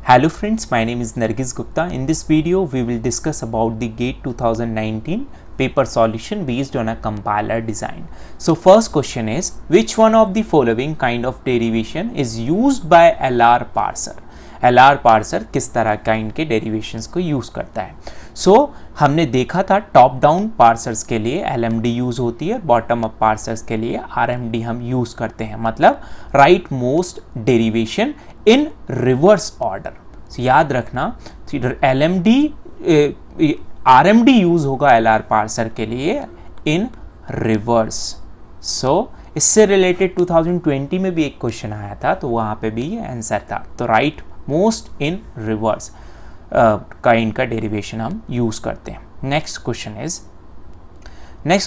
Hello friends, my name is Nargis Gupta. In this video, we will discuss about the GATE 2019 paper solution based on a compiler design. So first question is, which one of the following kind of derivation is used by LR parser? LR parser किस तरह kind के derivations को use करता है? हमने देखा था top down parsers के लिए LMD यूज़ होती है, बॉटम अप पार्सर्स के लिए RMD हम यूज़ करते हैं, मतलब राइट मोस्ट डेरिवेशन इन रिवर्स ऑर्डर। याद रखना LMD RMD यूज़ होगा LR पार्सर के लिए इन रिवर्स। इससे रिलेटेड 2020 में भी एक क्वेश्चन आया था, तो वहाँ पे भी ये आंसर था। तो right most in reverse kind का डेरिवेशन हम यूज़ करते हैं। Next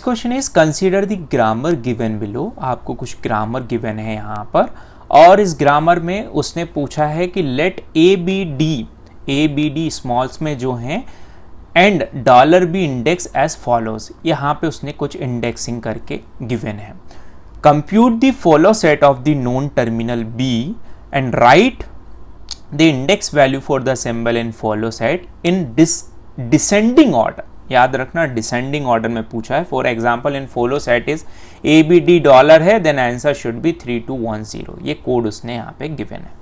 question is consider the grammar given below. आपको कुछ ग्रामर गिवन है यहाँ पर, और इस ग्रामर में उसने पूछा है कि let A B D smalls में जो हैं and $b index as follows. यहाँ पे उसने कुछ इंडेक्सिंग करके गिवन है। Compute the follow set of the non terminal b and write the index value for the symbol in follow set in descending order. याद रखना डिसेंडिंग ऑर्डर में पूछा है। For example in follow set is $ABD है, then answer should be 3210। ये code उसने यहाँ पे गिवन है।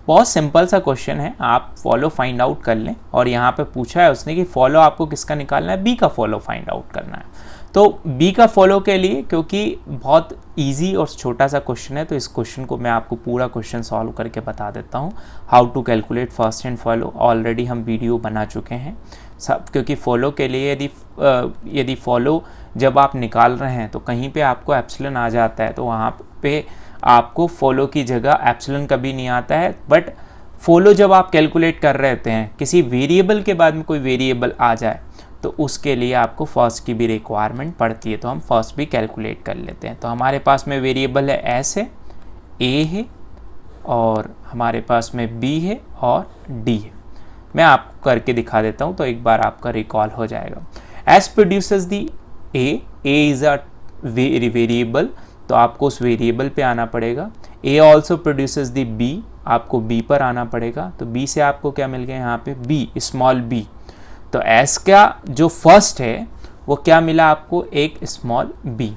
बहुत सिंपल सा क्वेश्चन है, आप फॉलो फाइंड आउट कर लें। और यहाँ पे पूछा है उसने कि फॉलो आपको किसका निकालना है, बी का फॉलो फाइंड आउट करना है। तो बी का फॉलो के लिए, क्योंकि बहुत इजी और छोटा सा क्वेश्चन है, तो इस क्वेश्चन को मैं आपको पूरा क्वेश्चन सॉल्व करके बता देता हूँ। How to calculate first and follow already हम वीडियो बना चुके हैं सब, क्योंकि फॉलो के लिए यदि फॉलो जब आप निकाल रहे हैं तो कहीं पे आपको एप्सिलॉन आ जाता है, तो वहाँ पे आपको फॉलो की जगह एप्सिलॉन कभी नहीं आता है। बट फॉलो जब आप कैलकुलेट कर रहे होते हैं, किसी वेरिएबल के बाद में कोई वेरिएबल आ जाए, तो उसके लिए आपको फर्स्ट की भी रिक्वायरमेंट पड़ती है, तो हम फर्स्ट भी कैलकुलेट कर लेते हैं। तो हमारे पास में वेरिएबल है एस है, ए है, और हमारे पास में बी है और डी है। मैं आपको करके दिखा देता हूँ, तो एक बार आपका रिकॉल हो जाएगा। S produces the A is a variable, तो आपको उस वेरिएबल पे आना पड़ेगा। ए ऑल्सो प्रोड्यूसेस दी बी, आपको बी पर आना पड़ेगा। तो बी से आपको क्या मिल गया यहाँ पे, बी स्मॉल बी। तो एस का जो फर्स्ट है वो क्या मिला आपको, एक स्मॉल बी।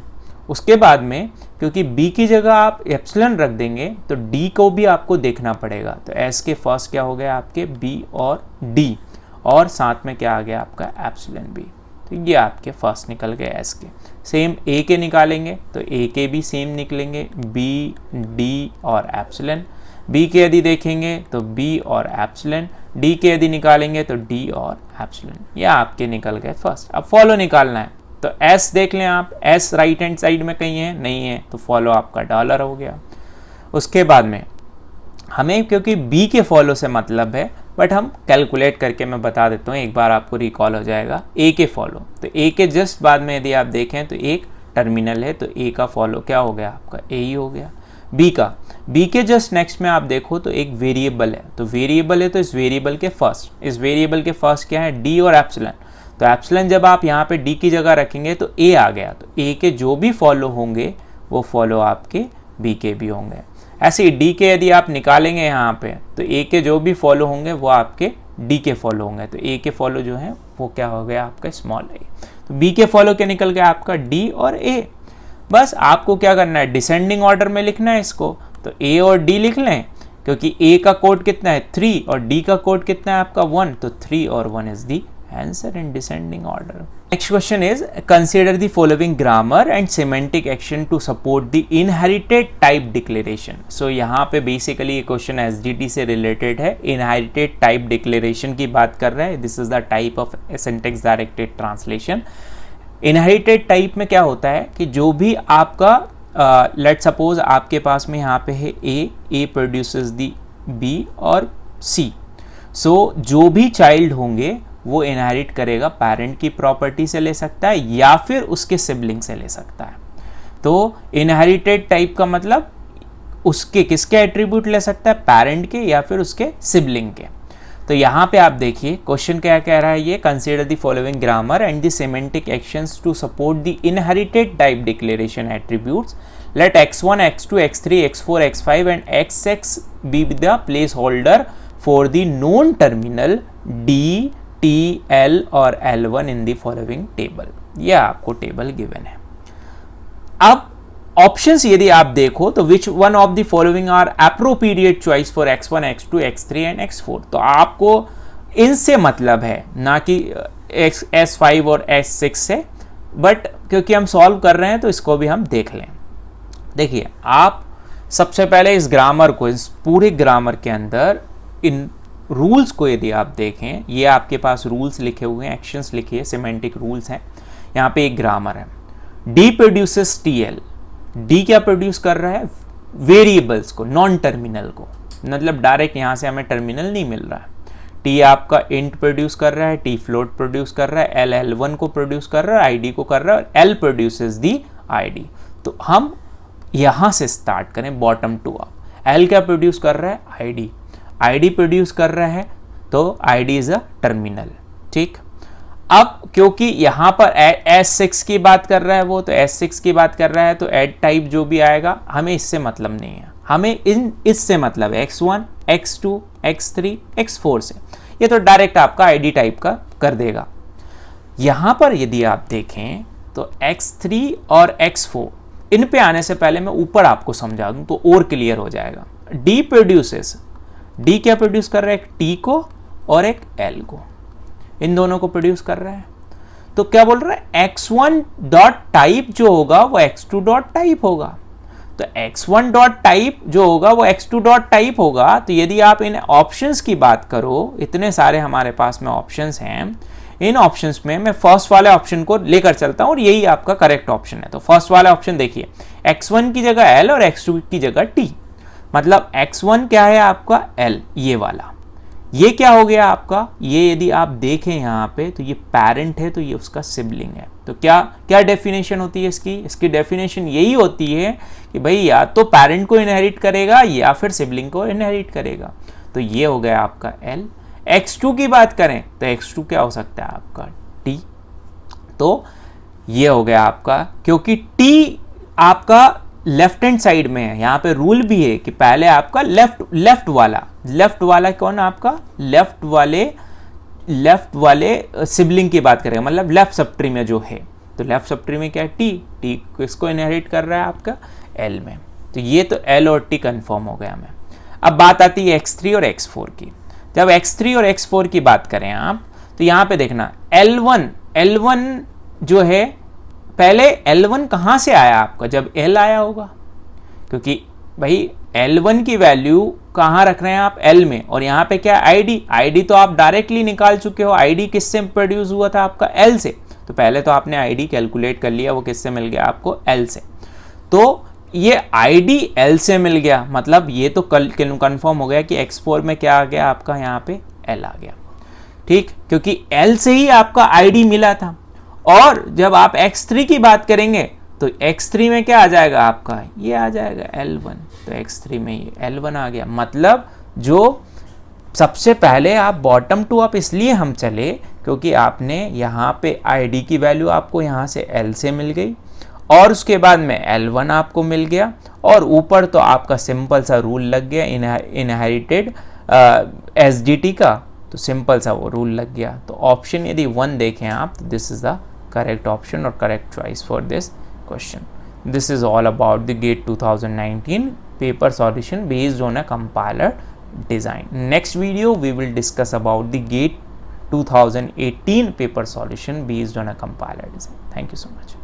उसके बाद में क्योंकि बी की जगह आप एप्सिलॉन रख देंगे, तो डी को भी आपको देखना पड़ेगा। तो एस के फर्स्ट क्या हो गया आपके, बी और डी, और साथ में क्या आ गया आपका एप्सिलॉन बी। तो ये आपके फर्स्ट निकल गए एस के। सेम ए के निकालेंगे तो ए के भी सेम निकलेंगे, बी डी और एप्सिलॉन। बी के यदि देखेंगे तो बी और एप्सिलॉन, डी के यदि निकालेंगे तो डी और एप्सिलॉन। ये आपके निकल गए फर्स्ट। अब फॉलो निकालना है, तो एस देख लें आप, एस राइट हैंड साइड में कहीं है, नहीं है, तो फॉलो आपका $, हो गया। उसके बाद में हमें क्योंकि बी के फॉलो से मतलब है, बट हम कैलकुलेट करके मैं बता देता हूँ, एक बार आपको रिकॉल हो जाएगा। ए के फॉलो, तो ए के जस्ट बाद में यदि आप देखें तो एक टर्मिनल है, तो ए का फॉलो क्या हो गया आपका, ए ही हो गया। बी के जस्ट नेक्स्ट में आप देखो तो एक वेरिएबल है, तो वेरिएबल है, तो इस वेरिएबल के फर्स्ट क्या है, डी और एप्सिलॉन। तो एप्सिलॉन जब आप यहाँ पे डी की जगह रखेंगे तो ए आ गया, तो ए के जो भी फॉलो होंगे वो फॉलो आपके बी के भी होंगे। ऐसे ही डी के यदि आप निकालेंगे यहाँ पे, तो ए के जो भी फॉलो होंगे वो आपके डी के फॉलो होंगे। तो ए के फॉलो जो है वो क्या हो गया आपका, स्मॉल ए। तो बी के फॉलो के निकल गया आपका डी और ए। बस आपको क्या करना है, डिसेंडिंग ऑर्डर में लिखना है इसको। तो ए और डी लिख लें, क्योंकि ए का कोड कितना है 3 और डी का कोड कितना है आपका 1, तो 3 और 1 is the answer in descending order. Next question is consider the following grammar and semantic action to support the inherited type declaration. So यहाँ पे बेसिकली ये क्वेश्चन एसडीटी से रिलेटेड है, इनहेरिटेड टाइप डिक्लेरेशन की बात कर रहा है। This is the type of syntax directed translation. Inherited type में क्या होता है कि जो भी आपका लेट सपोज आपके पास में यहाँ पे है ए प्रोड्यूसेस दी बी और सी। सो जो भी चाइल्ड होंगे वो इनहेरिट करेगा, पेरेंट की प्रॉपर्टी से ले सकता है या फिर उसके सिबलिंग से ले सकता है। तो इनहेरिटेड टाइप का मतलब उसके किसके एट्रीब्यूट ले सकता है, पेरेंट के या फिर उसके सिबलिंग के। तो यहाँ पे आप देखिए क्वेश्चन क्या कह रहा है, ये consider the following grammar and the semantic actions to support the inherited type declaration attributes. Let x1 x2 x3 x4 x5 and xx be the placeholder for the known terminal D, T, L और L1 in the following table। यह आपको table given है। अब options यदि आप देखो तो which one of the following are appropriate choice for x1, x2, x3 and x4। तो आपको इनसे मतलब है, ना कि S5 और S6 से, बट क्योंकि हम सॉल्व कर रहे हैं तो इसको भी हम देख लें। देखिए, आप सबसे पहले इस ग्रामर को, इस पूरे ग्रामर के अंदर इन रूल्स को यदि आप देखें, ये आपके पास रूल्स लिखे हुए हैं, एक्शंस लिखी है, सिमेंटिक रूल्स हैं। यहाँ पे एक ग्रामर है, डी प्रोड्यूसेस TL। डी क्या प्रोड्यूस कर रहा है? वेरिएबल्स को, नॉन टर्मिनल को, मतलब डायरेक्ट यहाँ से हमें टर्मिनल नहीं मिल रहा है। टी आपका इंट प्रोड्यूस कर रहा है, टी फ्लोट प्रोड्यूस कर रहा है, एल L1 को प्रोड्यूस कर रहा है, आईडी को कर रहा है, एल प्रोड्यूसेस दी आईडी। तो हम यहाँ से स्टार्ट करें बॉटम टू अप। एल क्या प्रोड्यूस कर रहा है? आईडी। आईडी प्रोड्यूस कर रहा है तो आईडी इज अ टर्मिनल। ठीक, अब क्योंकि यहाँ पर S6 की बात कर रहा है वो, तो S6 की बात कर रहा है तो ऐड टाइप जो भी आएगा हमें इससे मतलब नहीं है, हमें इससे मतलब है x1, x2, x3, x4 से। ये तो डायरेक्ट आपका आईडी टाइप का कर देगा। यहाँ पर यदि आप देखें तो x3 और x4, इन पे आने से पहले मैं ऊपर आपको समझा दूं तो और क्लियर हो जाएगा। डी प्रोड्यूसेस, डी क्या प्रोड्यूस कर रहा है? एक टी को और एक एल को, इन दोनों को प्रोड्यूस कर रहा है। तो क्या बोल रहा है? x1 डॉट टाइप जो होगा वो x2 डॉट टाइप होगा। तो x1 डॉट टाइप जो होगा वो x2 डॉट टाइप होगा। तो यदि आप इन ऑप्शंस की बात करो, इतने सारे हमारे पास में ऑप्शंस हैं, इन ऑप्शंस में मैं फर्स्ट वाले ऑप्शन को लेकर चलता हूं और यही आपका करेक्ट ऑप्शन है। तो फर्स्ट वाला ऑप्शन देखिए, x1 की जगह l और x2 की जगह t, मतलब x1 क्या है आपका? l, ये वाला। ये क्या हो गया आपका? ये यदि आप देखें यहाँ पे तो ये पेरेंट है, तो ये उसका सिबलिंग है। तो क्या क्या डेफिनेशन होती है इसकी? इसकी डेफिनेशन यही होती है कि भाई या तो पेरेंट को इनहेरिट करेगा या फिर सिबलिंग को इनहेरिट करेगा। तो ये हो गया आपका l। x2 की बात करें तो x2 क्या हो सकता है आपका? t। तो ये हो गया आपका, क्योंकि t आपका लेफ्ट हैंड साइड में है, यहाँ पे रूल भी है कि पहले आपका लेफ्ट वाला कौन आपका? लेफ्ट वाले सिबलिंग की बात करेगा, मतलब लेफ्ट सबट्री में जो है। तो लेफ्ट सबट्री में क्या है? टी किसको इनहेरिट कर रहा है आपका? एल में। तो ये तो एल और टी कंफर्म हो गया हमें। अब बात आती है x3 और x4 की। जब x3 और x4 की बात करें आप, तो यहाँ पे देखना L1 जो है, पहले L1 कहाँ से आया आपका? जब L आया होगा, क्योंकि भाई L1 की वैल्यू कहाँ रख रहे हैं आप? L में। और यहाँ पे क्या? आईडी तो आप डायरेक्टली निकाल चुके हो। आईडी किससे प्रोड्यूस हुआ था आपका? L से। तो पहले तो आपने आईडी कैलकुलेट कर लिया, वो किससे मिल गया आपको? L से। तो ये आईडी L से मिल गया, मतलब ये तो कंफर्म हो गया कि x4 में क्या आ गया आपका? यहाँ पे L आ गया। ठीक, क्योंकि L से ही आपका आईडी मिला था। और जब आप x3 की बात करेंगे तो x3 में क्या आ जाएगा आपका? ये आ जाएगा L1। तो x3 में ये L1 आ गया। मतलब जो सबसे पहले आप बॉटम टू अप इसलिए हम चले क्योंकि आपने यहाँ पे आईडी की वैल्यू आपको यहाँ से L से मिल गई, और उसके बाद में L1 आपको मिल गया, और ऊपर तो आपका सिंपल सा रूल लग गया इनहेरिटेड SDT का, तो सिंपल सा वो रूल लग गया। तो ऑप्शन यदि 1 देखें आप, तो this is the correct option और correct choice for this question. This is all about the GATE 2019 paper solution based on a compiler design. Next video we will discuss about the GATE 2018 paper solution based on a compiler design. Thank you so much.